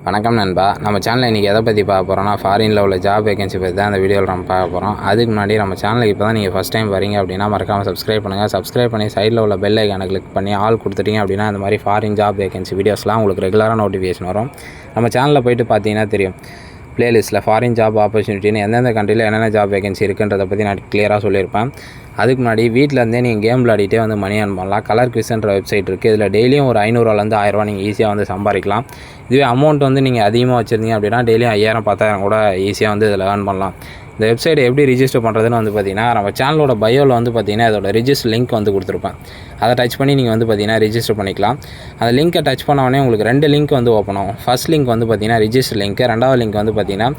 வணக்கம் நண்பா. நம்ம சேனலில் இன்றைக்கி எதை பற்றி பார்க்க போகிறோம்னா, ஃபாரினில் உள்ள ஜாப் வேகன்சி பற்றி தான் இந்த வீடியோவில் நம்ம பார்க்க போகிறோம். அதுக்கு முன்னாடி நம்ம சேனலுக்கு இப்போ தான் நீங்கள் ஃபஸ்ட் டைம் வரீங்க அப்படின்னா மறக்காமல் சப்ஸ்கிரைப் பண்ணுங்கள். சப்ஸ்கிரைப் பண்ணி சைடில் உள்ள பெல் ஐக்கானை கிளிக் பண்ணி ஆல் கொடுத்துட்டீங்க அப்படின்னா இந்த மாதிரி ஃபாரின் ஜாப் வேகன்சி வீடியோஸ்லாம் உங்களுக்கு ரெகுலராக நோட்டிஃபிகேஷன் வரும். நம்ம சேனலில் போய்ட்டு பார்த்தீங்கன்னா தெரியும், ப்ளேலிஸ்ட்டில் ஃபாரின் ஜாப் ஆப்பர்ச்சுனிட்டின்னு எந்தெந்த கண்ட்ரியில் என்னென்ன ஜாப் வேகன்சி இருக்குன்றதை பற்றி நான் கிளியராக சொல்லியிருப்பேன். அதுக்கு முன்னாடி வீட்டிலேருந்தே நீங்கள் கேம் விளையாடிட்டே வந்து மணி earn பண்ணலாம். கலர் குவிஸ்ன்ற வெப்சைட் இருக்குது. இதில் டெய்லியும் ஒரு 500 1000 நீங்கள் ஈஸியாக வந்து சம்பாதிக்கலாம். இதுவே அமௌண்ட் வந்து நீங்கள் அதிகமாக வச்சுருந்தீங்க அப்படின்னா டெய்லியும் 5000 10,000 கூட ஈஸியாக வந்து இதில் earn பண்ணலாம். இந்த வெப்சைட்டை எப்படி ரிஜிஸ்டர் பண்ணுறதுன்னு வந்து பார்த்தீங்கன்னா, நம்ம சேனலோட பயோவில் வந்து பார்த்தீங்கன்னா இதோட ரிஜிஸ்டர் லிங்க் வந்து கொடுத்துருப்பேன். அதை டச் பண்ணி நீங்கள் வந்து பார்த்தீங்கன்னா ரிஜிஸ்டர் பண்ணிக்கலாம். அந்த லிங்க்கை டச் பண்ண உங்களுக்கு 2 லிங்க் வந்து ஓப்பன் ஆகும். ஃபர்ஸ்ட் லிங்க் வந்து பார்த்தீங்கன்னா ரிஜிஸ்டர் லிங்க், ரெண்டாவது லிங்க் வந்து பார்த்தீங்கன்னா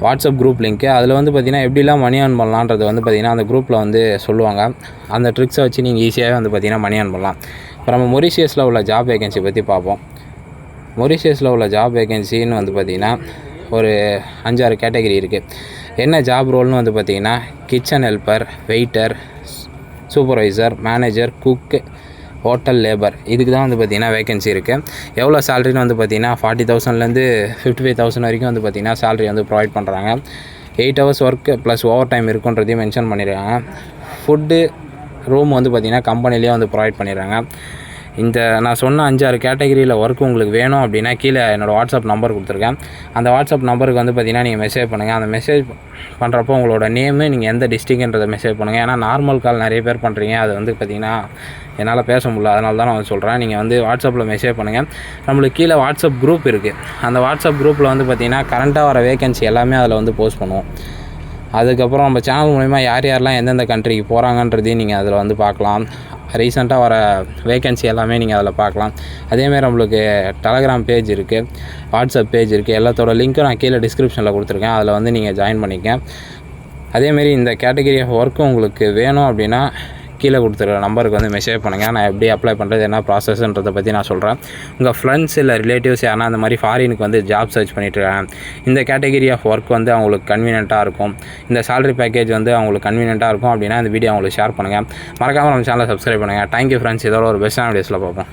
வாட்ஸ்அப் குரூப் லிங்க்கு. அதில் வந்து பார்த்திங்கன்னா எப்படிலாம் மணி earn பண்ணலான்றது வந்து பார்த்திங்கன்னா அந்த குரூப்பில் வந்து சொல்லுவாங்க. அந்த ட்ரிக்ஸை வச்சு நீங்கள் ஈஸியாகவே வந்து பார்த்திங்கன்னா மணி earn பண்ணலாம். இப்போ நம்ம மொரிஷியஸில் உள்ள ஜாப் வேகன்சி பற்றி பார்ப்போம். மொரிஷியஸில் உள்ள ஜாப் வேகன்சின்னு வந்து பார்த்திங்கன்னா ஒரு 5-6 கேட்டகரி இருக்குது. என்ன ஜாப் ரோல்னு வந்து பார்த்திங்கன்னா kitchen helper, waiter, supervisor, manager, cook, hotel labour, இதுக்கு தான் வந்து பார்த்திங்கன்னா வேகன்சி இருக்குது. எவ்வளோ சேலரின்னு வந்து பார்த்திங்கன்னா 40,000லேருந்து 55,000 வரைக்கும் வந்து பார்த்திங்கன்னா சேலரி வந்து ப்ரொவைட் பண்ணுறாங்க. 8 hours work plus overtime இருக்குன்றதையும் மென்ஷன் பண்ணிடுறாங்க. ஃபுட்டு, ரூம் வந்து பார்த்திங்கன்னா கம்பெனிலேயே வந்து ப்ரொவைட் பண்ணிடுறாங்க. இந்த நான் சொன்ன 5-6 கேட்டகரியில் ஒர்க் உங்களுக்கு வேணும் அப்படின்னா கீழே என்னோடய வாட்ஸ்அப் நம்பர் கொடுத்துருக்கேன். அந்த வாட்ஸ்அப் நம்பருக்கு வந்து பார்த்திங்கன்னா நீங்கள் மெசேஜ் பண்ணுங்கள். அந்த மெசேஜ் பண்ணுறப்போ உங்களோட நேமு, நீங்கள் எந்த டிஸ்ட்ரிக்ட்ன்றதை மெசேஜ் பண்ணுங்கள். ஏன்னா நார்மல் கால் நிறைய பேர் பண்ணுறீங்க, அது வந்து பார்த்திங்கன்னா என்னால் பேச முடியல, அதனால தான் நான் சொல்கிறேன். நீங்கள் வந்து வாட்ஸ்அப்பில் மெசேஜ் பண்ணுங்கள். நம்மளுக்கு கீழே வாட்ஸ்அப் குரூப் இருக்குது. அந்த வாட்ஸ்அப் குரூப்பில் வந்து பார்த்திங்கன்னா கரண்ட்டாக வர வேகன்சி எல்லாமே அதில் வந்து போஸ்ட் பண்ணுவோம். அதுக்கப்புறம் நம்ம சேனல் மூலிமா யாரெல்லாம் எந்தெந்த கண்ட்ரிக்கு போகிறாங்கன்றதையும் நீங்கள் அதில் வந்து பார்க்கலாம். ரீசெண்டாக வர வேகன்சி எல்லாமே நீங்கள் அதில் பார்க்கலாம். அதேமாதிரி நம்மளுக்கு டெலகிராம் பேஜ் இருக்குது, வாட்ஸ்அப் பேஜ் இருக்குது. எல்லாத்தோட லிங்க்கும் நான் கீழே டிஸ்கிரிப்ஷனில் கொடுத்துருக்கேன். அதில் வந்து நீங்கள் ஜாயின் பண்ணிக்க. அதேமாரி இந்த கேட்டகரி ஆஃப் ஒர்க்கு உங்களுக்கு வேணும் அப்படின்னா கீழே கொடுத்துருக்க நம்பருக்கு வந்து மெசேஜ் பண்ணுங்கள். நான் எப்படி அப்ளை பண்ணுறது, என்ன ப்ராசஸ்ன்றதை பற்றி நான் சொல்கிறேன். உங்கள் ஃப்ரெண்ட்ஸ் இல்லை ரிலேட்டிவ்ஸ் யாரா அந்த மாதிரி ஃபாரினுக்கு வந்து ஜாப் சர்ச் பண்ணிட்டுருக்காங்க, இந்த கேட்டகரி ஆஃப் ஒர்க் வந்து அவங்களுக்கு கன்வீனியண்ட்டாக இருக்கும், இந்த சேலரி பேக்கேஜ் வந்து அவங்களுக்கு கன்வீனியண்ட்டாக இருக்கும் அப்படின்னா இந்த வீடியோ அவங்களுக்கு ஷேர் பண்ணுங்கள். மறக்காமல் நம்ம சேனலை சப்ஸ்கிரைப் பண்ணுங்கள். Thank you friends. இதோட ஒரு பெஸ்ட்டான வீடியோஸில் பார்ப்போம்.